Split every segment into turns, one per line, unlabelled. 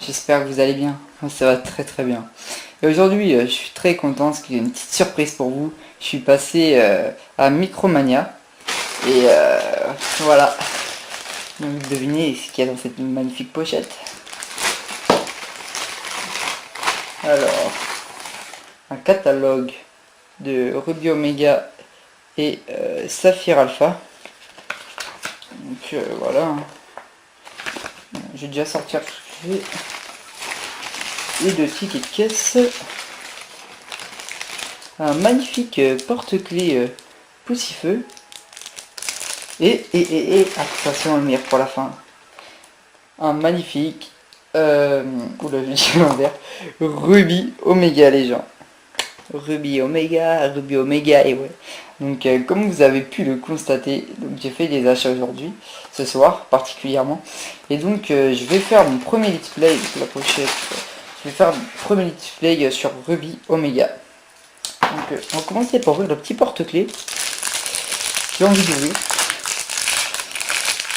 j'espère que vous allez bien. Moi, ça va très très bien. Et aujourd'hui, je suis très content parce qu'il y a une petite surprise pour vous. Je suis passé à Micromania. Et voilà. Donc devinez ce qu'il y a dans cette magnifique pochette. Alors, un catalogue de Ruby Omega et Saphir Alpha. Donc voilà. J'ai déjà sorti les deux tickets de caisse. Un magnifique porte-clés poussifeu. Et attention, le meilleur pour la fin. Un magnifique oula, j'ai dit l'envers. Ruby Omega, les gens. Ruby Omega, et ouais. Donc comme vous avez pu le constater, j'ai fait des achats aujourd'hui, ce soir particulièrement. Et donc je vais faire mon premier let's play avec la pochette. Je vais faire mon premier let's play sur Ruby Omega. Donc on va commencer par ouvrir le petit porte-clés. J'ai envie d'ouvrir.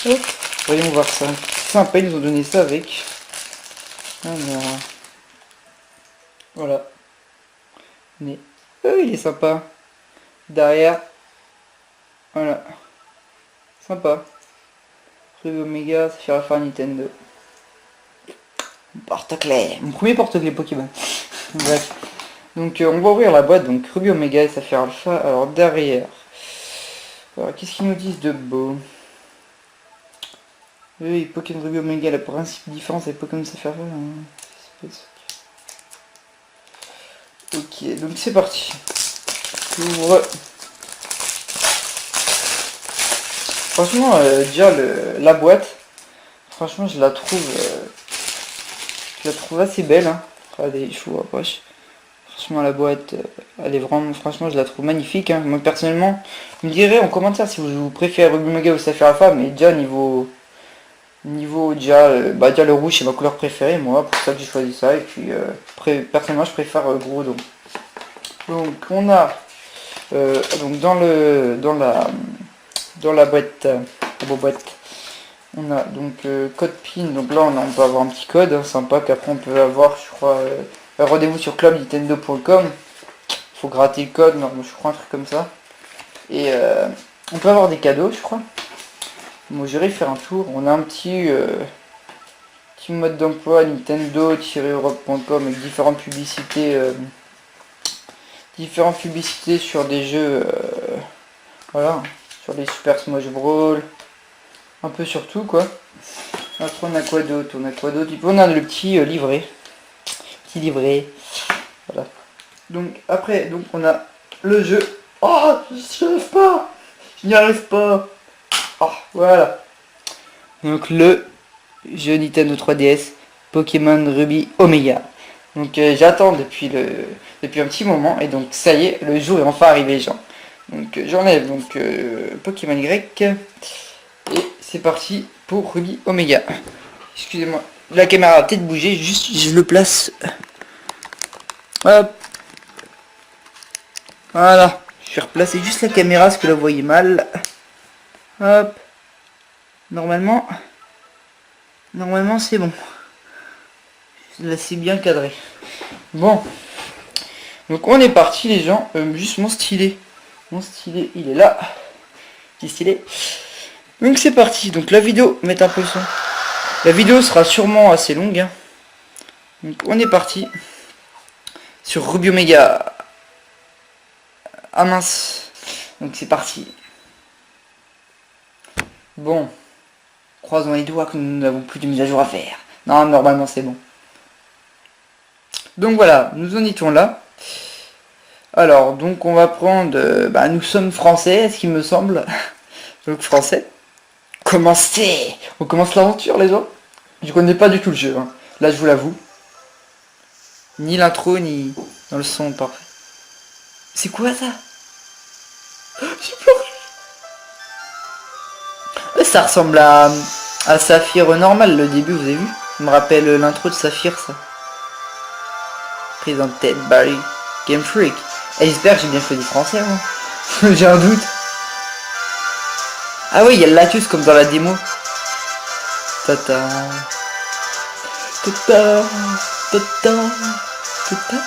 Hop, voyons voir ça. Sympa, ils nous ont donné ça avec. Alors, voilà. Mais il est sympa. Derrière, voilà. Sympa. Ruby Omega, ça fait faire Nintendo. Porte-clés. Mon premier porte-clés Pokémon. Bref. Donc on va ouvrir la boîte. Donc Ruby Omega et Saphir Alpha. Alors derrière. Alors qu'est-ce qu'ils nous disent de beau? Oui, Pokémon Ruby Omega, la principe différence avec Pokémon Saphir Alpha. Ok, donc c'est parti. J'ouvre. Franchement, déjà la boîte, franchement je la trouve assez belle. Hein. Regardez, je vous rapproche. Franchement la boîte, elle est vraiment, franchement je la trouve magnifique. Hein. Moi personnellement, vous me direz en commentaire si vous préférez Ruby Omega ou Saphir Alpha, mais déjà niveau déjà, déjà le rouge c'est ma couleur préférée, moi pour ça que j'ai choisi ça. Et puis personnellement je préfère Groudon. Donc on a donc dans la boîte, on a donc code PIN. Donc là on peut avoir un petit code hein, sympa qu'après on peut avoir, je crois, rendez-vous sur clubnintendo.com. Faut gratter le code, non, je crois un truc comme ça. Et on peut avoir des cadeaux, je crois. Bon, j'irai faire un tour. On a un petit mode d'emploi Nintendo-Europe.com avec différentes publicités sur des jeux, voilà, sur les Super Smash Bros, un peu sur tout quoi. Après on a quoi d'autre? On a le petit livret, voilà. Donc après, donc on a le jeu. Oh, je n'y arrive pas. Oh, voilà. Donc le jeu Nintendo 3DS Pokémon Ruby Omega. Donc j'attends depuis un petit moment et donc ça y est, le jour est enfin arrivé, les gens. Donc j'enlève donc Pokémon Y et c'est parti pour Ruby Omega. Excusez-moi, la caméra a peut-être bougé, juste je le place. Hop. Voilà, je vais replacer juste la caméra parce que là vous voyez mal. Hop. Normalement c'est bon. Là c'est bien cadré. Bon. Donc on est parti les gens. Juste mon stylet. Il est là. Petit stylet. Donc c'est parti. Donc la vidéo, mettre un peu le son. La vidéo sera sûrement assez longue. Hein. Donc on est parti. Sur Ruby Omega. Ah mince. Donc c'est parti. Bon. Croisons les doigts que nous n'avons plus de mise à jour à faire. Non, normalement c'est bon. Donc voilà, nous en étions là. Alors, donc on va prendre... nous sommes français, est-ce qu'il me semble. Donc français. Commencez. On commence l'aventure les gens. Je connais pas du tout le jeu. Hein. Là je vous l'avoue. Ni l'intro, ni dans le son parfait. C'est quoi ça? J'ai pleuré. Ça ressemble à Saphir normal le début, vous avez vu? Ça me rappelle l'intro de Saphir ça. Présenté par Game Freak. Et j'espère que j'ai bien choisi français moi. J'ai un doute. Ah oui, il y a le Latios comme dans la démo. Tata. Tata, tata, tata.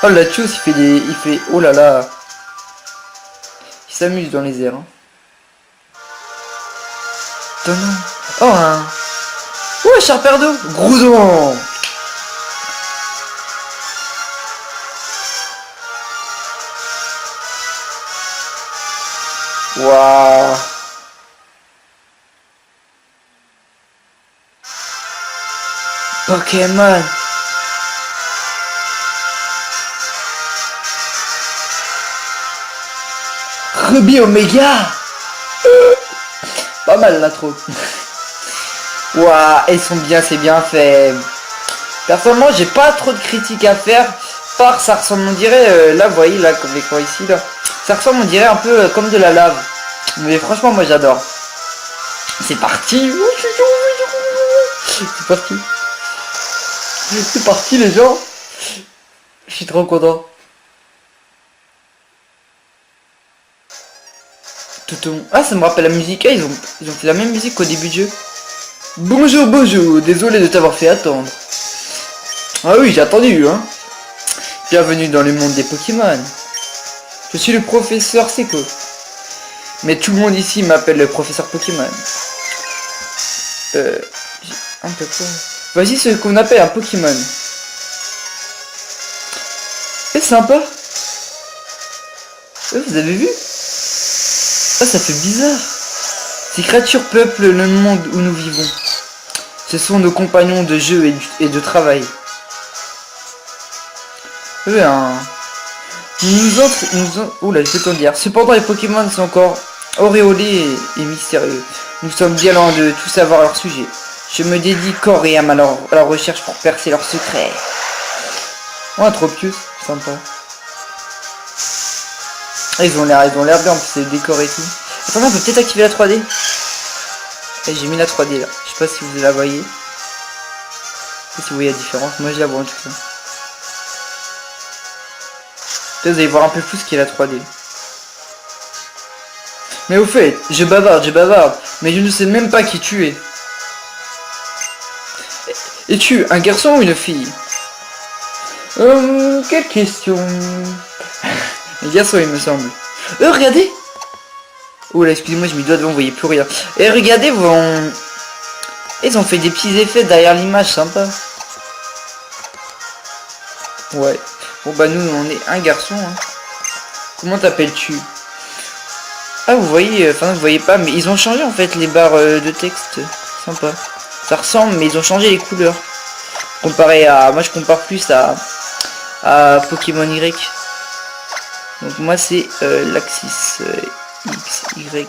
Oh la chose il fait des. Il fait. Oh là là. Il s'amuse dans les airs. Hein. Tonton. Oh un. Oh charpeur d'eau. Groudon. Waouh. Pokémon. Ruby Omega. Pas mal l'intro. Waouh, ils sont bien, c'est bien fait. Personnellement, j'ai pas trop de critiques à faire. Par ça ressemble, on dirait, là, vous voyez, là, comme l'écran ici, là. Ça ressemble, on dirait un peu comme de la lave. Mais franchement, moi, j'adore. C'est parti. C'est parti. C'est parti, les gens. Je suis trop content. Ah, ça me rappelle la musique. Ah, ils ont fait la même musique qu'au début du jeu. Bonjour, bonjour. Désolé de t'avoir fait attendre. Ah oui, j'ai attendu, hein. Bienvenue dans le monde des Pokémon. Je suis le professeur Seco. Mais tout le monde ici m'appelle le professeur Pokémon. J'ai un peu peur. Voici ce qu'on appelle un Pokémon. C'est sympa. Vous avez vu? Ah, ça fait bizarre. Ces créatures peuplent le monde où nous vivons. Ce sont nos compagnons de jeu et de travail. Oula, je peux t'en dire. Cependant, les Pokémon sont encore auréolés et mystérieux. Nous sommes bien loin de tout savoir à leur sujet. Je me dédie corps et âme à leur recherche pour percer leurs secrets. Oh, trop cute, sympa. Ah, ils ont l'air bien, c'est décor et tout. Attendez, on peut peut-être activer la 3D. Et j'ai mis la 3D là. Je sais pas si vous la voyez. Je sais pas si vous voyez la différence. Moi je la vois en tout cas. Peut-être vous allez voir un peu plus ce qu'est la 3D. Mais au fait, je bavarde. Mais je ne sais même pas qui tu es. Es-tu un garçon ou une fille? Quelle question. Les garçons il me semble. Regardez. Oh là, excusez-moi, je me dois devant, vous voyez plus rien. Et regardez, ils ont fait des petits effets derrière l'image, sympa. Ouais. Bon bah nous, on est un garçon. Hein. Comment t'appelles-tu? Ah, vous voyez, enfin vous voyez pas, mais ils ont changé en fait les barres de texte. Sympa. Ça ressemble, mais ils ont changé les couleurs. Comparé à... Moi, je compare plus à Pokémon Y. Donc moi, c'est l'Axis. X, Y,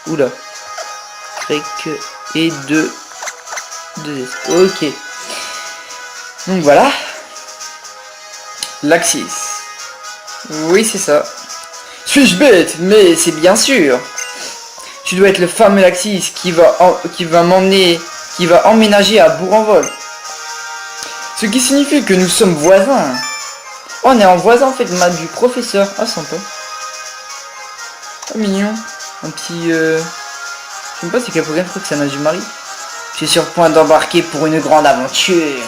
oula, Y et 2 S. Ok. Donc voilà. L'Axis. Oui, c'est ça. Suis-je bête? Mais c'est bien sûr. Tu dois être le fameux L'Axis qui va emménager à Bourg-en-Vol. Ce qui signifie que nous sommes voisins. Oh, on est en voisin en fait, du professeur. Ah, sympa. Ah, mignon. Un petit... Je sais pas c'est quel Pokémon, je crois que c'est un Azumarill. Je suis sur le point d'embarquer pour une grande aventure.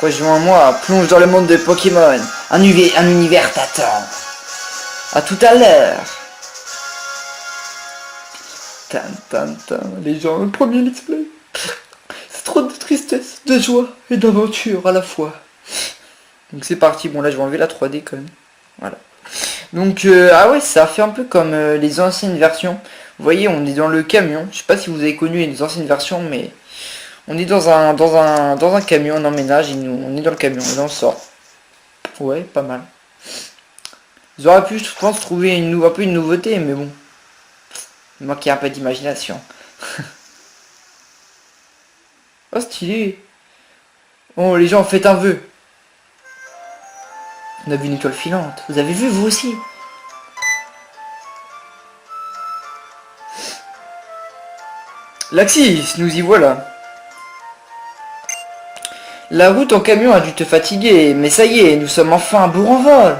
Rejoins-moi, plonge dans le monde de Pokémon. Un univers t'attend. À tout à l'heure. Les gens, le premier let's play. C'est trop de tristesse, de joie et d'aventure à la fois. Donc c'est parti. Bon là je vais enlever la 3D quand même. Voilà. Donc ah ouais, ça fait un peu comme les anciennes versions. Vous voyez, on est dans le camion. Je sais pas si vous avez connu les anciennes versions, mais on est dans un camion, on emménage et on est dans le camion et là on sort. Ouais, pas mal. Ils auraient pu, je pense, trouver un peu une nouveauté, mais bon. Il manquait un peu d'imagination. Oh, stylé. Oh, les gens, faites un vœu. On a vu une étoile filante. Vous avez vu, vous aussi? L'Axis, nous y voilà. La route en camion a dû te fatiguer, mais ça y est, nous sommes enfin à Bourg-en-Vol.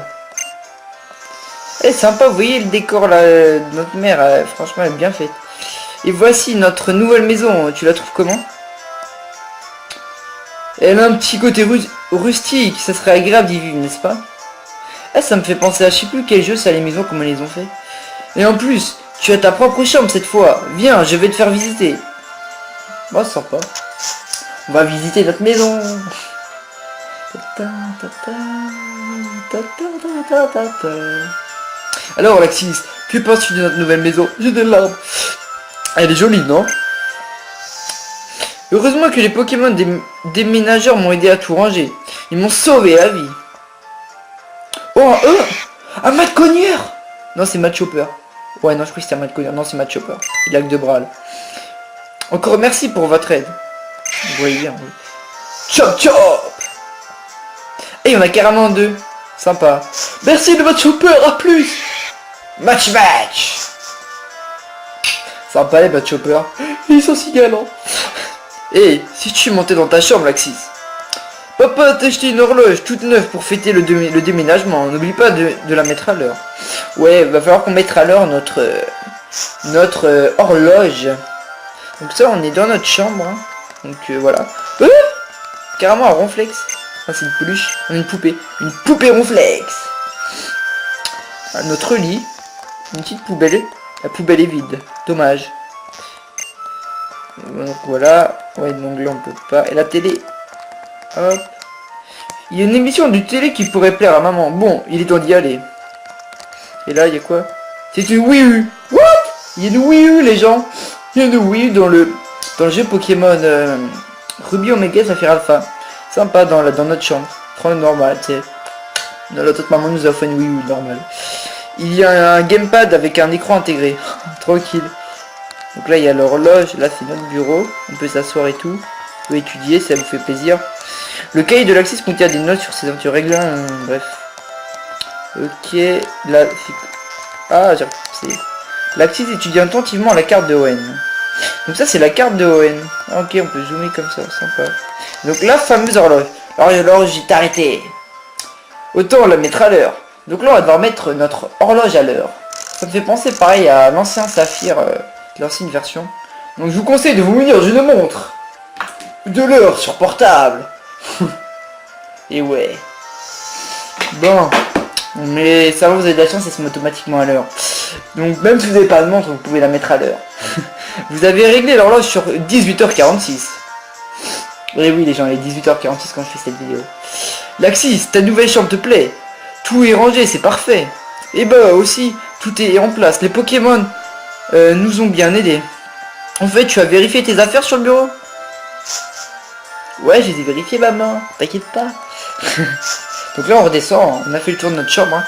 Eh, sympa, vous voyez le décor là, de notre mère, franchement, elle est bien faite. Et voici notre nouvelle maison. Tu la trouves comment? Elle a un petit côté rustique. Ça serait agréable d'y vivre, n'est-ce pas? Ah, ça me fait penser à je sais plus quel jeu, ça, les maisons, comment ils les ont fait. Et en plus, tu as ta propre chambre cette fois. Viens, je vais te faire visiter. Oh, sympa. On va visiter notre maison. Alors, Alexis, que penses-tu de notre nouvelle maison? J'ai des larmes. Elle est jolie, non? Heureusement que les Pokémon déménageurs m'ont aidé à tout ranger. Ils m'ont sauvé la vie. Oh, un Matt Connier. Non, c'est Matt Chopper. Ouais, non, je crois que c'était un Matt Connier. Non, c'est Matt Chopper. Il a que 2 bras, là. Encore merci pour votre aide. Vous voyez bien, oui. Chop chop. Et il y en a carrément 2. Sympa. Merci de votre Chopper, à plus. Match. Sympa les Matt Chopper. Ils sont si galants. Et si tu montais dans ta chambre, Laxis. Papa t'a acheté une horloge toute neuve pour fêter le déménagement. N'oublie pas de la mettre à l'heure. Ouais, va falloir qu'on mette à l'heure notre horloge. Donc ça, on est dans notre chambre. Hein. Donc voilà. Carrément un ronflex. Ah, c'est une peluche. On a une poupée. Une poupée ronflex. Notre lit. Une petite poubelle. La poubelle est vide. Dommage. Donc voilà. Ouais, l'onglet on peut pas. Et la télé. Hop. Il y a une émission de télé qui pourrait plaire à maman. Bon, il est temps d'y aller. Et là, il y a quoi? C'est une Wii U. What? Il y a une Wii U, les gens. Il y a une Wii U dans le jeu Pokémon Ruby Omega Saphir Alpha. Sympa dans notre chambre. Trop normal, tu sais. Notre maman nous a fait une Wii U normale. Il y a un gamepad avec un écran intégré. Tranquille. Donc là, il y a l'horloge. Là, c'est notre bureau. On peut s'asseoir et tout. On peut étudier, ça vous fait plaisir. Le cahier de l'Axis contient des notes sur ses aventures règles. Bref. Ok. Là, ah, j'ai repoussé. L'Axis étudie attentivement la carte de Owen. Donc ça, c'est la carte de Owen. Ah, ok, on peut zoomer comme ça. Sympa. Donc la fameuse horloge. Alors l'horloge est arrêtée. Autant la mettre à l'heure. Donc là, on va devoir mettre notre horloge à l'heure. Ça me fait penser pareil à l'ancien Saphir, l'ancienne version. Donc je vous conseille de vous munir d'une montre. De l'heure sur portable. Et ouais. Bon. Mais ça va, vous avez de la chance, ça se met automatiquement à l'heure. Donc même si vous n'avez pas de montre, vous pouvez la mettre à l'heure. Vous avez réglé l'horloge sur 18h46. Et oui les gens, il est 18h46 quand je fais cette vidéo. Laxis, ta nouvelle chambre te plaît? Tout est rangé, c'est parfait. Et bah aussi, tout est en place. Les Pokémon nous ont bien aidés. En fait, tu as vérifié tes affaires sur le bureau? Ouais, je les ai vérifiées, maman. T'inquiète pas. Donc là, on redescend. On a fait le tour de notre chambre. Hein.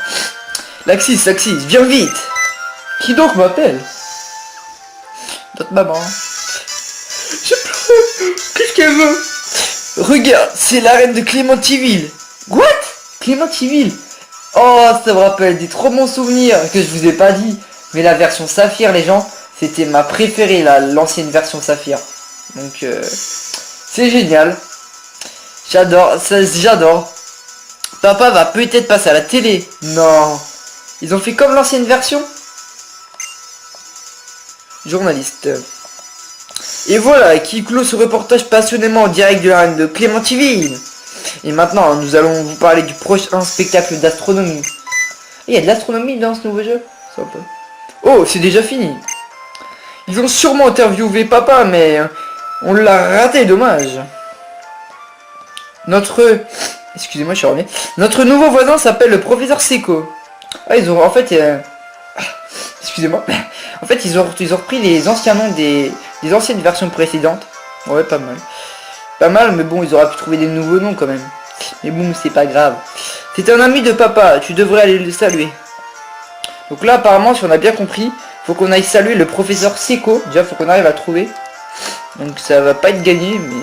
Laxis, viens vite. Qui donc m'appelle? Notre maman. Je pleure. Qu'est-ce qu'elle veut? Regarde, c'est la reine de Clémentiville. What? Clémentiville? Oh, ça me rappelle des trop bons souvenirs que je vous ai pas dit. Mais la version Saphir, les gens, c'était ma préférée, l'ancienne version Saphir. Donc, c'est génial. J'adore, j'adore. Papa va peut-être passer à la télé. Non. Ils ont fait comme l'ancienne version. Journaliste. Et voilà, qui clôt ce reportage passionnément en direct de la reine de Clémentiville. Et maintenant, nous allons vous parler du prochain spectacle d'astronomie. Il y a de l'astronomie dans ce nouveau jeu. Sympa. Oh, c'est déjà fini. Ils ont sûrement interviewé papa, mais on l'a raté, dommage. Excusez-moi, je suis revenu. Notre nouveau voisin s'appelle le professeur Seco. Ah, ils ont en fait... Excusez-moi. En fait, ils ont repris les anciens noms des anciennes versions précédentes. Ouais, pas mal. Pas mal, mais bon, ils auraient pu trouver des nouveaux noms quand même. Mais bon, c'est pas grave. C'est un ami de papa, tu devrais aller le saluer. Donc là, apparemment, si on a bien compris, faut qu'on aille saluer le professeur Seco. Déjà, faut qu'on arrive à le trouver. Donc ça va pas être gagné, mais...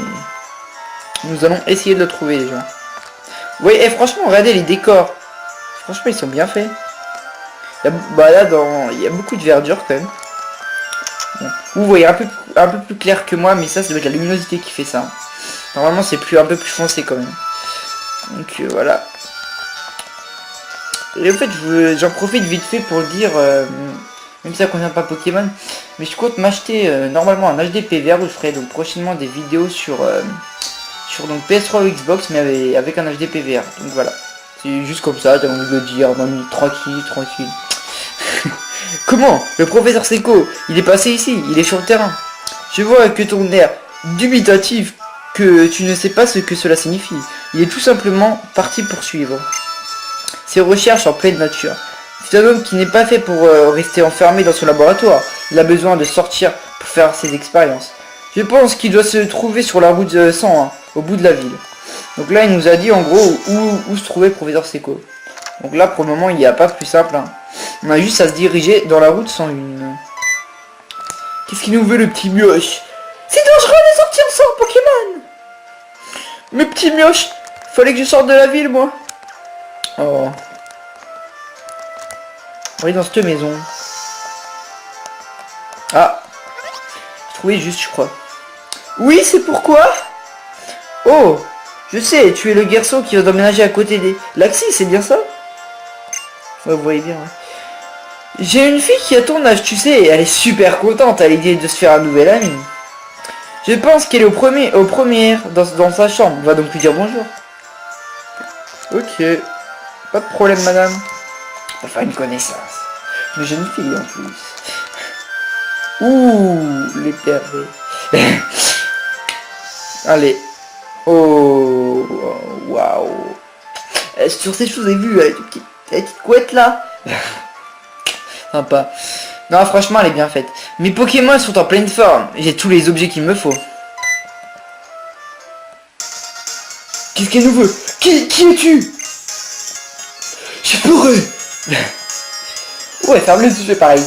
nous allons essayer de le trouver, les gens. Oui, et franchement, regardez les décors. Franchement, ils sont bien faits. Là, il y a beaucoup de verdure quand même. Bon. Vous voyez un peu plus clair que moi, mais ça doit être la luminosité qui fait ça. Normalement, c'est un peu plus foncé quand même. Donc voilà. Et en fait, j'en profite vite fait pour dire Même si ça concerne pas Pokémon. Mais je compte m'acheter normalement un HD PVR où je ferai donc prochainement des vidéos sur donc PS3 ou Xbox, mais avec un HD PVR. Donc voilà. C'est juste comme ça, j'ai envie de le dire, tranquille, tranquille. Comment? Le professeur Seiko, il est passé ici, il est sur le terrain. Je vois que ton air dubitatif, que tu ne sais pas ce que cela signifie. Il est tout simplement parti poursuivre ses recherches en pleine nature. C'est un homme qui n'est pas fait pour rester enfermé dans son laboratoire. Il a besoin de sortir pour faire ses expériences. Je pense qu'il doit se trouver sur la route 101, au bout de la ville. Donc là, il nous a dit en gros où se trouvait le professeur Seiko. Donc là, pour le moment, il n'y a pas plus simple. Hein. On a juste à se diriger dans la route 101. Qu'est-ce qu'il nous veut, le petit mioche? C'est dangereux de sortir sans Pokémon. Mais petit mioche, fallait que je sorte de la ville, moi. Oh. On est dans cette maison. Ah. J'ai trouvé juste, je crois. Oui, c'est pourquoi. Oh. Je sais, tu es le garçon qui va emménager à côté des... Laxi, c'est bien ça? Ouais, vous voyez bien. Ouais. J'ai une fille qui a ton âge, tu sais, elle est super contente à l'idée de se faire un nouvel ami. Je pense qu'elle est au premier dans sa chambre. On va donc lui dire bonjour. Ok. Pas de problème, madame. On va faire une connaissance. Une jeune fille, en plus. Ouh, les pervers. Allez. Oh, waouh. Sur ces choses, vous avez vu, la petite couette, là. Sympa. Non, franchement, elle est bien faite. Mes Pokémon sont en pleine forme. J'ai tous les objets qu'il me faut. Qu'est-ce qu'elle nous veut? Qui es-tu? J'ai pleuré. Ouais, ferme les yeux, pareil.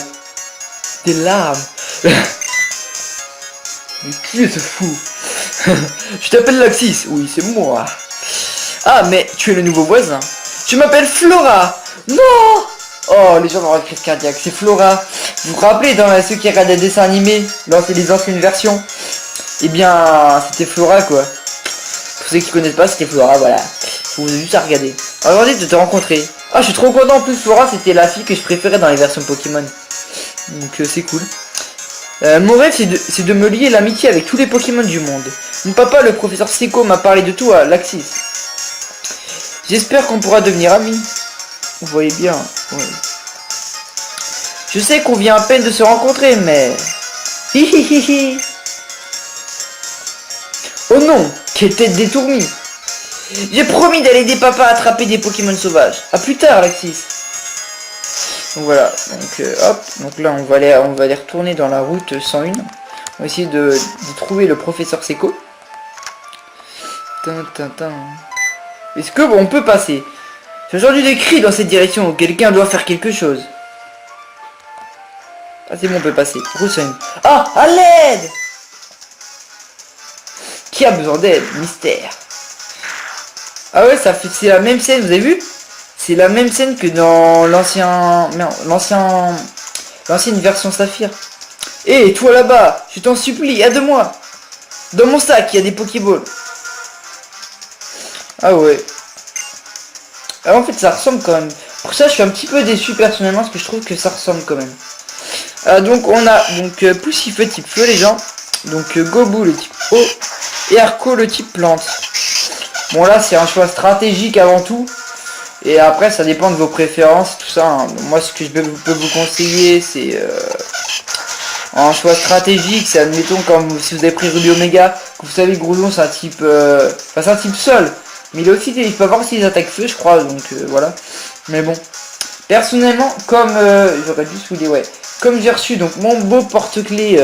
Des larmes. Mais qui est ce fou? Je t'appelle Laxis. Oui, c'est moi. Ah, mais tu es le nouveau voisin. Tu m'appelles Flora. Non. Oh, les gens vont avoir une crise cardiaque. C'est Flora. Vous vous rappelez dans ceux qui regardent des dessins animés, dans les anciennes versions? Eh bien, c'était Flora, quoi. Pour ceux qui connaissent pas, c'était Flora, voilà. Faut juste à regarder. Regardez de te rencontrer. Ah, je suis trop content. En plus, Flora, c'était la fille que je préférais dans les versions Pokémon. Donc, c'est cool. Mon rêve, c'est de me lier l'amitié avec tous les Pokémon du monde. Mon papa, le professeur Seiko, m'a parlé de tout à Laxis. J'espère qu'on pourra devenir amis. Vous voyez bien, ouais. Je sais qu'on vient à peine de se rencontrer, mais... Hihihihi. Oh non, quelle tête détournée. J'ai promis d'aller aider papa à attraper des Pokémon sauvages. A plus tard, Laxis. Donc voilà, donc hop, donc là on va aller retourner dans la route 101. On va essayer de trouver le professeur Seiko. Est-ce que on peut passer? J'ai entendu des cris dans cette direction, quelqu'un doit faire quelque chose. Ah c'est bon, on peut passer. Roussin. Ah, à l'aide! Qui a besoin d'aide? Mystère. Ah ouais, c'est la même scène, vous avez vu? C'est la même scène que dans l'ancienne version Saphir. Hé, toi là-bas, je t'en supplie, aide-moi. Dans mon sac, il y a des Pokéballs. Ah ouais. Alors en fait, ça ressemble quand même. Pour ça, je suis un petit peu déçu personnellement, parce que je trouve que ça ressemble quand même. Donc on a donc Poussifeu type feu, les gens. Donc Gobu le type eau. Et Arco le type plante. Bon là, c'est un choix stratégique avant tout. Et après, ça dépend de vos préférences, tout ça. Hein. Moi, ce que je peux vous conseiller, c'est un choix stratégique. C'est, admettons, comme si vous avez pris Ruby Omega, que vous savez que Groudon, c'est un type... Enfin, c'est un type sol. Mais il peut avoir aussi des attaques feu, je crois. Donc, voilà. Mais bon. Personnellement, comme... j'aurais dû souder, ouais. Comme j'ai reçu, donc, mon beau porte-clés...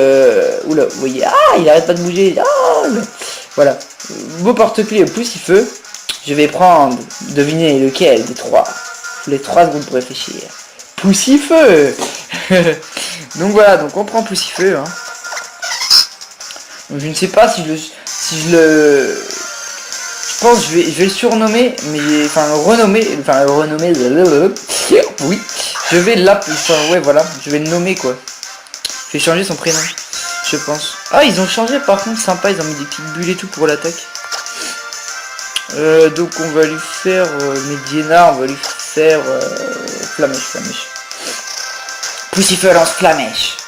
Oula, vous voyez... Ah, il arrête pas de bouger. Ah, voilà. Beau porte-clés Poussifeu. Je vais prendre, devinez lequel des trois. Les 3 secondes pour réfléchir. Poussifeu. Donc voilà, donc on prend Poussifeu. Hein. Donc je ne sais pas si je pense que je vais le surnommer, mais enfin renommer. Oui. Je vais l'appeler. Enfin ouais voilà, je vais le nommer quoi. Je vais changer son prénom. Je pense. Ah ils ont changé par contre, sympa, ils ont mis des petites bulles et tout pour l'attaque. Donc on va lui faire Mediena, on va lui faire Flamèche. Poussifeu lance flamèche.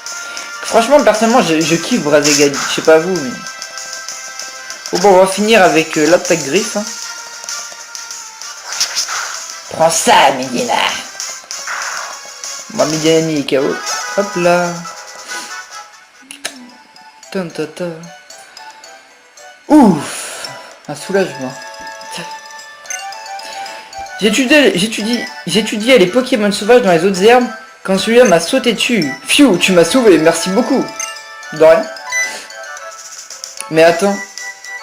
Franchement, personnellement, je kiffe Brazegadi. Je sais pas vous, mais... Bon, on va finir avec l'attaque griffe. Hein. Prends ça, Medina. Bon, Medina est KO. Hop là. Tantata. Ouf. Un soulagement. J'étudiais les Pokémon sauvages dans les autres herbes quand celui-là m'a sauté dessus. Pfiou, tu m'as sauvé, merci beaucoup. De rien. Mais attends.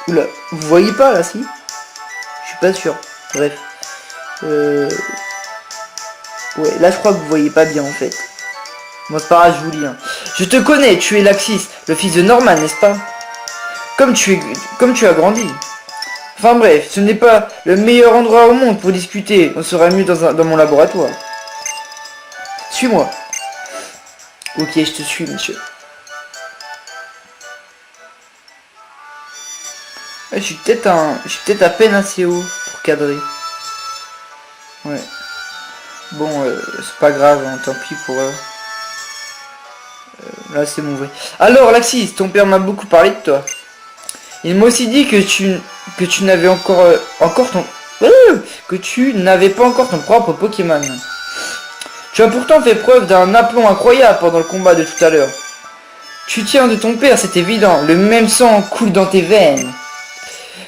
Oula, vous voyez pas là, si? Je suis pas sûr. Bref. Ouais, là je crois que vous voyez pas bien en fait. Moi c'est pas grave, je vous lis. Hein. Je te connais, tu es Laxis, le fils de Norman, n'est-ce pas? Comme tu as grandi. Enfin bref, ce n'est pas le meilleur endroit au monde pour discuter. On sera mieux dans mon laboratoire. Suis-moi. Ok, je te suis, monsieur. Je suis peut-être à peine assez haut pour cadrer. Ouais. Bon, c'est pas grave, hein, tant pis pour... là, c'est mon vrai. Alors, Laxis, ton père m'a beaucoup parlé de toi. Il m'a aussi dit que tu n'avais que tu n'avais pas encore ton propre Pokémon. Tu as pourtant fait preuve d'un aplomb incroyable pendant le combat de tout à l'heure. Tu tiens de ton père, c'est évident. Le même sang coule dans tes veines.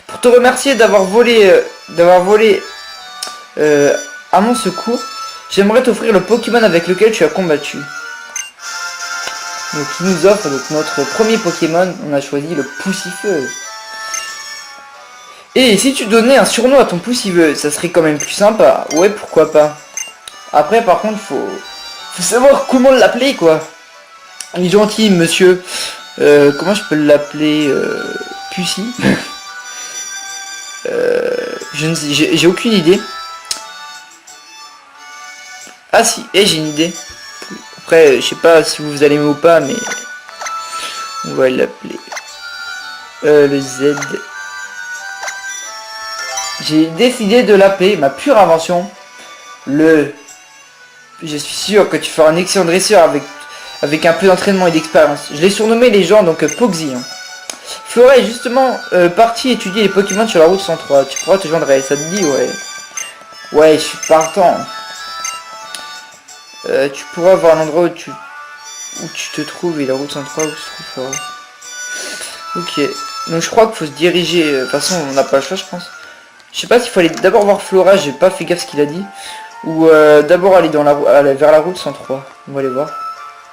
Pour te remercier d'avoir volé à mon secours, j'aimerais t'offrir le Pokémon avec lequel tu as combattu. Donc il nous offre donc notre premier Pokémon, on a choisi le Poussifeu. Et si tu donnais un surnom à ton Poussifeu, ça serait quand même plus sympa. Ouais, pourquoi pas. Après par contre faut savoir comment l'appeler quoi. Il est gentil monsieur. Comment je peux l'appeler Pussy. Je ne sais, j'ai aucune idée. Ah si, et j'ai une idée. Après, je sais pas si vous allez aimer ou pas, mais on va l'appeler le Z. J'ai décidé de l'appeler, ma pure invention, le... Je suis sûr que tu feras un excellent dresseur avec un peu d'entraînement et d'expérience. Je l'ai surnommé les gens, donc Poxy. Hein. Flora est justement parti étudier les Pokémon sur la route 103. Tu pourras te joindre à elle, ça te dit, ouais. Ouais, je suis partant. Tu pourras voir l'endroit où tu te trouves et la route 103 où se trouve Flora. Ok, donc je crois qu'il faut se diriger. De toute façon, on n'a pas le choix, je pense. Je sais pas s'il faut aller d'abord voir Flora, j'ai pas fait gaffe ce qu'il a dit. Ou d'abord aller vers la route 103. On va aller voir.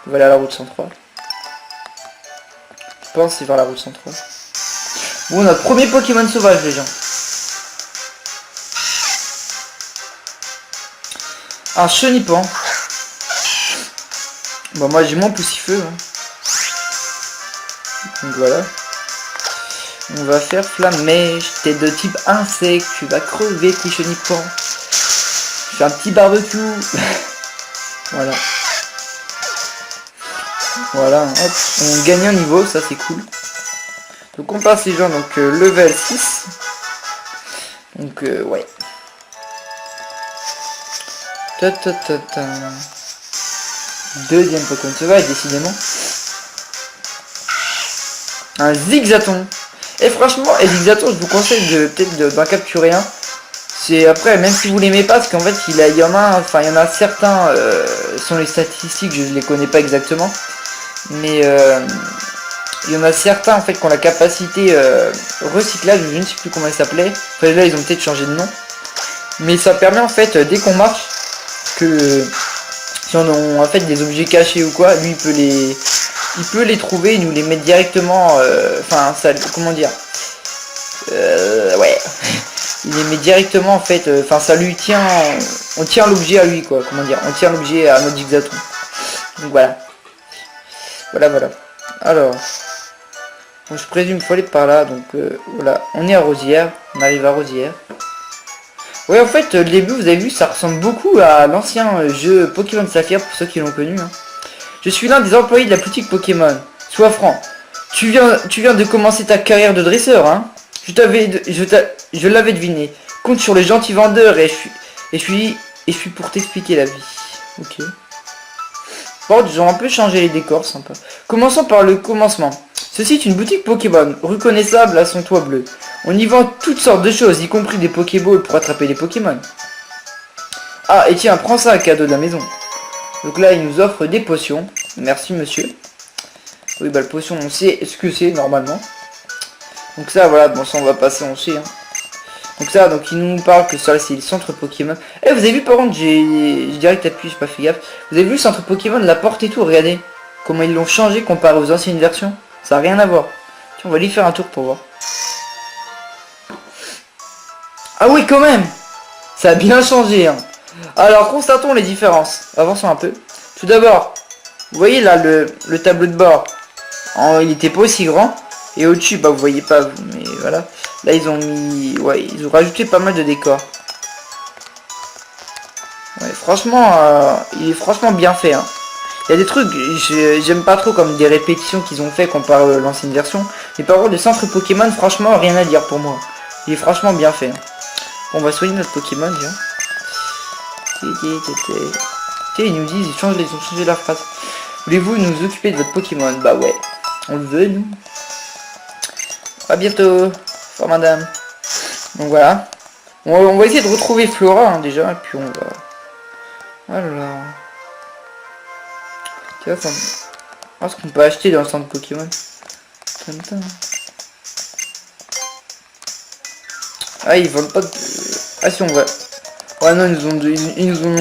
On va aller à la route 103. Je pense que c'est vers la route 103. Bon, notre premier Pokémon sauvage, les gens. Un Chenipan. Bon, moi j'ai mon Poussifeu. Hein. Donc voilà. On va faire Flamèche. T'es de type insecte. Tu vas crever, petit Chenipan. Je fais un petit barbecue. Voilà. Voilà, hop, on gagne un niveau, ça c'est cool. Donc on passe les gens, donc level 6. Donc ouais. Deuxième Pokémon sauvage, décidément. Un Zigzaton. Et franchement, et Zigzaton, je vous conseille peut-être d'en capturer un. C'est après, même si vous l'aimez pas, parce qu'en fait il y en a certains, sont les statistiques, je ne les connais pas exactement. Mais il y en a certains en fait qui ont la capacité recyclage, je ne sais plus comment ils s'appelaient. Enfin là ils ont peut-être changé de nom. Mais ça permet en fait dès qu'on marche que si on a en fait des objets cachés ou quoi, lui il peut les trouver et nous les mettre directement. Enfin ça, comment dire, ouais. Il les met directement en fait. Enfin ça lui tient. On tient l'objet à lui quoi. Comment dire, on tient l'objet à notre Zigzaton. Donc voilà. Voilà. Alors, bon, je présume qu'il faut aller par là, donc voilà, on est à Rosière, on arrive à Rosière. Ouais, en fait, le début, vous avez vu, ça ressemble beaucoup à l'ancien jeu Pokémon Saphir, pour ceux qui l'ont connu. Hein. Je suis l'un des employés de la boutique Pokémon. Sois franc, tu viens de commencer ta carrière de dresseur, hein. Je l'avais deviné. Compte sur le gentil vendeur et je suis pour t'expliquer la vie. Ok. Bon, ils ont un peu changé les décors, sympa. Commençons par le commencement. Ceci est une boutique Pokémon, reconnaissable à son toit bleu. On y vend toutes sortes de choses, y compris des Pokéballs pour attraper les Pokémon. Ah, et tiens, prends ça, cadeau de la maison. Donc là, il nous offre des potions. Merci, monsieur. Oui, bah, le potion, on sait ce que c'est, normalement. Donc ça, voilà, bon, ça, on va passer, on sait, hein. Donc ça, donc il nous parle que ça, c'est le centre Pokémon. Eh, vous avez vu, par contre, j'ai direct appuyé, j'ai pas fait gaffe. Vous avez vu le centre Pokémon, la porte et tout, regardez. Comment ils l'ont changé comparé aux anciennes versions. Ça n'a rien à voir. Tiens, on va aller faire un tour pour voir. Ah oui, quand même. Ça a bien changé, hein. Alors, constatons les différences. Avançons un peu. Tout d'abord, vous voyez là, le tableau de bord. Il était pas aussi grand. Et au-dessus, bah, vous voyez pas, vous, mais voilà. Là, ils ont mis... Ouais, ils ont rajouté pas mal de décors. Ouais, franchement, il est franchement bien fait, hein. Il y a des trucs, j'aime pas trop comme des répétitions qu'ils ont fait comparé à l'ancienne version. Mais par contre, le centre Pokémon, franchement, rien à dire pour moi. Il est franchement bien fait, hein. Bon, on va soigner notre Pokémon, déjà. Tiens, ils nous disent, ils ont changé la phrase. Voulez-vous nous occuper de votre Pokémon? Bah ouais, on le veut, nous. À bientôt, fort madame. Donc voilà. On va essayer de retrouver Flora, hein, déjà, et puis on va... Alors... Tiens, ça... Ah, ce qu'on peut acheter dans le centre Pokémon. Ah, ils vendent pas de... Ah si, on va... Ouais, non, ils nous ont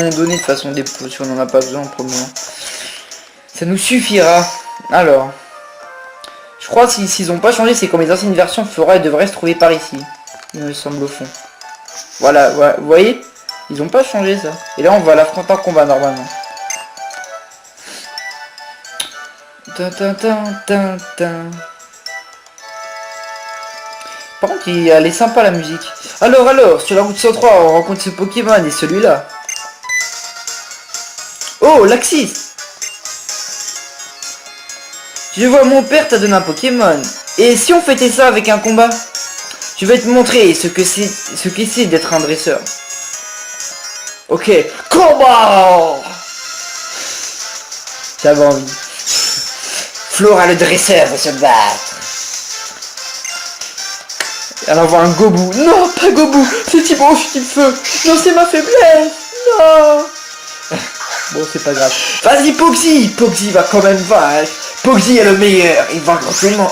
donné de toute façon des potions, on n'en a pas besoin pour le moment. Ça nous suffira. Alors... Je crois que s'ils n'ont pas changé, c'est comme les anciennes versions, Flora devrait se trouver par ici. Il me semble au fond. Voilà, voilà, vous voyez? Ils n'ont pas changé ça. Et là, on va l'affronter en combat normalement. Par contre, elle est sympa la musique. Alors, sur la route 103, on rencontre ce Pokémon et celui-là. Oh, Laxis! Je vois mon père t'a donné un Pokémon. Et si on fêtait ça avec un combat? Je vais te montrer ce que c'est d'être un dresseur. Ok, combat! J'avais envie. Flora le dresseur va se battre. Elle envoie un Gobou. Non, pas Gobou, c'est Thibaut qui le feu. Non, c'est ma faiblesse. Non. Bon, c'est pas grave. Vas-y, Poxy. Poxy va quand même vaincre. Poxy est le meilleur. Il va vaincre tout le monde.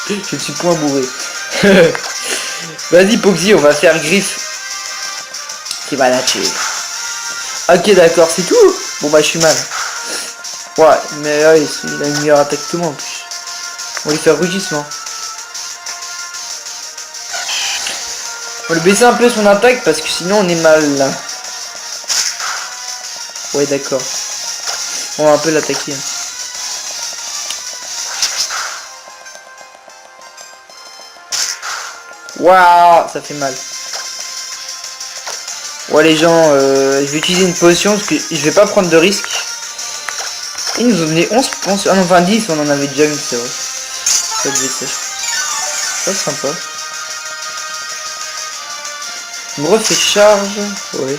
Je ne suis point bourré. Vas-y, Poxy, on va faire Griffe. Qui va la tuer. Ok, d'accord, c'est tout. Bon, bah, je suis mal. Ouais, mais ouais, il a une meilleure attaque que moi en plus. On va lui faire rugissement. On va lui baisser un peu son attaque parce que sinon on est mal là. Ouais, d'accord. On va un peu l'attaquer. Waouh, ça fait mal. Ouais les gens, je vais utiliser une potion parce que je vais pas prendre de risque. Ils nous ont donné 11 pensions. Ah non, enfin 10, on en avait déjà une, c'est vrai. Ça devait être ça. C'est sympa. On me refait charge. Ouais.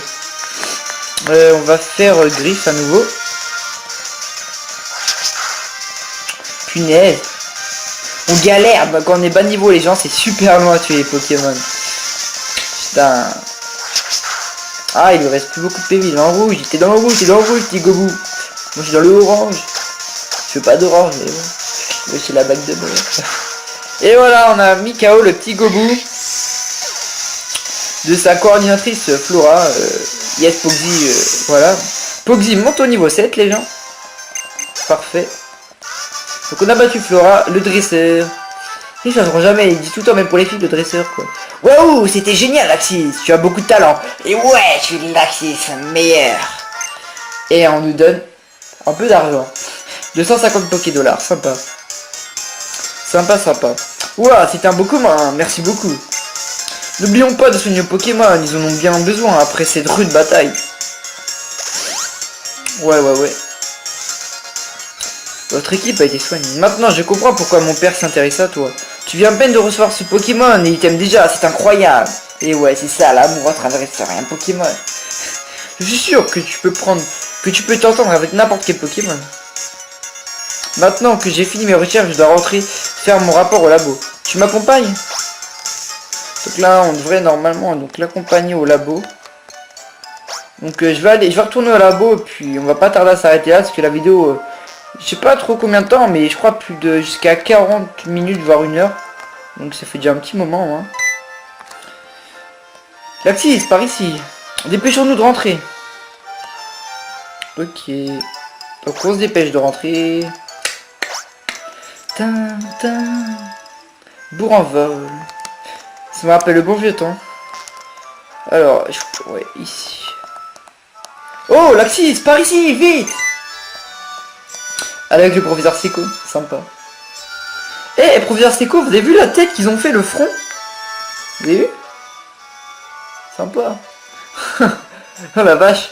On va faire griffe à nouveau. Punaise. On galère bah, quand on est bas niveau les gens, c'est super loin à tuer les Pokémon. Putain. Ah, il lui reste plus beaucoup de PV, il est en rouge, t'es dans le rouge, petit Gobou. Moi je suis dans le orange. Je veux pas d'orange, mais bon. Oui, c'est la bague de bord. Et voilà, on a mis KO le petit Gobou. De sa coordinatrice Flora. Yes, Poxy, voilà. Poxy monte au niveau 7, les gens. Parfait. Donc on a battu Flora, le dresseur. Ils changeront jamais, il dit tout le temps, même pour les filles, le dresseur, quoi. Waouh, c'était génial, Laxis, tu as beaucoup de talent. Et ouais, je suis Laxis, meilleur. Et on nous donne un peu d'argent. 250 Pokédollars, sympa. Sympa, sympa. Ouah, c'était un beau commun, merci beaucoup. N'oublions pas de soigner nos Pokémon, ils en ont bien besoin après cette rude bataille. Ouais. Votre équipe a été soignée. Maintenant, je comprends pourquoi mon père s'intéresse à toi. Tu viens à peine de recevoir ce Pokémon et il t'aime déjà, c'est incroyable. Et ouais, c'est ça, l'amour entre un dresseur et un Pokémon. Je suis sûr que que tu peux t'entendre avec n'importe quel Pokémon. Maintenant que j'ai fini mes recherches, je dois rentrer faire mon rapport au labo. Tu m'accompagnes? Donc là, on devrait normalement donc l'accompagner au labo. Donc je vais retourner au labo, puis on va pas tarder à s'arrêter là, parce que la vidéo, je sais pas trop combien de temps, mais je crois plus de jusqu'à 40 minutes, voire 1 heure. Donc ça fait déjà un petit moment, hein. Laxis, par ici. Dépêchons-nous de rentrer. Ok. Donc on se dépêche de rentrer. Bourg en vol. Ça me rappelle le bon vieux temps. Alors, ouais, ici. Oh, Laxis, par ici, vite. Avec le professeur Seco, sympa. Eh, professeur Seco, vous avez vu la tête qu'ils ont fait, le front? Vous avez vu? Sympa. Oh la vache.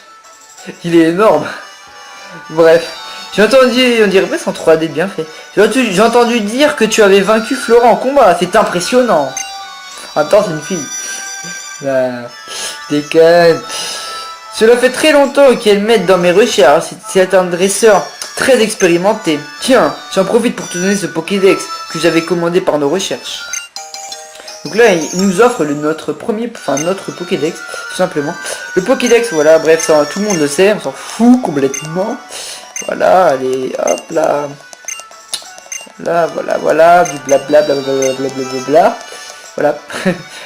Il est énorme. Bref. J'ai entendu, on dirait presque en 3D bien fait. J'ai entendu dire que tu avais vaincu Flora en combat. C'est impressionnant. En même temps, c'est une fille. Bah, je déconne. Cela fait très longtemps qu'elle m'aide dans mes recherches. C'est un dresseur très expérimenté. Tiens, j'en profite pour te donner ce Pokédex que j'avais commandé par nos recherches. Donc là, il nous offre notre Pokédex, tout simplement. Le Pokédex, voilà, bref, ça, tout le monde le sait, on s'en fout complètement. Voilà, allez, hop là. Là, voilà, du blabla, blablabla. Voilà.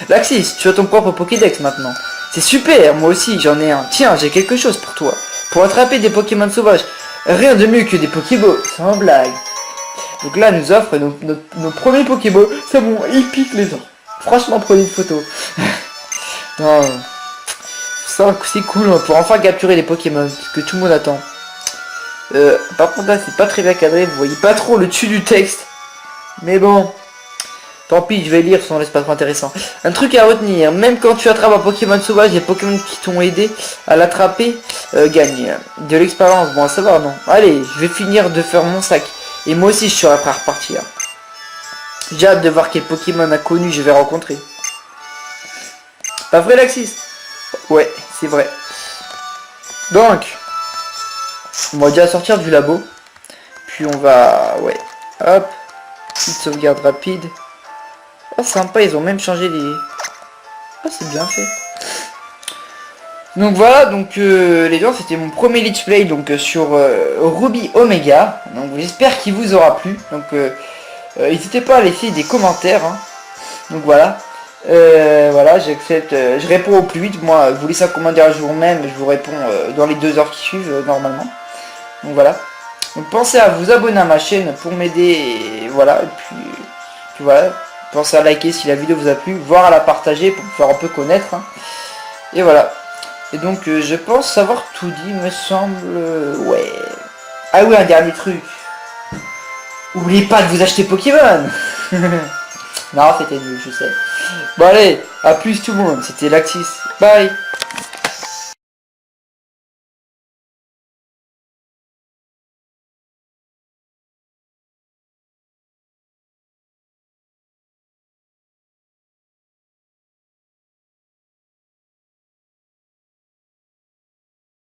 Laxis, tu as ton propre Pokédex maintenant. C'est super, moi aussi, j'en ai un. Tiens, j'ai quelque chose pour toi. Pour attraper des Pokémon sauvages, rien de mieux que des Pokéballs, sans blague. Donc là, elle nous offre nos premiers Pokéballs. C'est bon, ils piquent les gens. Franchement, prenez une photo. Non, ça, c'est cool, on peut enfin capturer les Pokémon, ce que tout le monde attend. Par contre là c'est pas très bien cadré, vous voyez pas trop le dessus du texte. Mais bon, tant pis, je vais lire, sinon c'est pas trop intéressant. Un truc à retenir, même quand tu attrapes un Pokémon sauvage, les Pokémon qui t'ont aidé à l'attraper gagnent de l'expérience. Bon à savoir, non. Allez, je vais finir de faire mon sac. Et moi aussi je serai prêt à repartir. J'ai hâte de voir quel Pokémon inconnu je vais rencontrer. Pas vrai Laxis? Ouais, c'est vrai. Donc, on va déjà sortir du labo. Puis on va... Ouais. Hop. Petite sauvegarde rapide. Oh sympa, ils ont même changé les... Oh c'est bien fait. Donc voilà, donc les gens, c'était mon premier let's play donc sur Ruby Omega. Donc j'espère qu'il vous aura plu. Donc n'hésitez pas à laisser des commentaires, hein. Donc voilà. Voilà, j'accepte, je réponds au plus vite. Moi, vous laissez un commentaire à jour même, je vous réponds dans les 2 heures qui suivent normalement. Donc voilà. Donc pensez à vous abonner à ma chaîne pour m'aider. Et voilà, et puis voilà. Pensez à liker si la vidéo vous a plu, voire à la partager pour me faire un peu connaître, hein. Et voilà. Et donc je pense savoir tout dit, me semble. Ouais. Ah oui, un dernier truc. Oubliez pas de vous acheter Pokémon. Non, c'était nul, je sais. Bon allez, à plus tout le monde, c'était Laxis. Bye.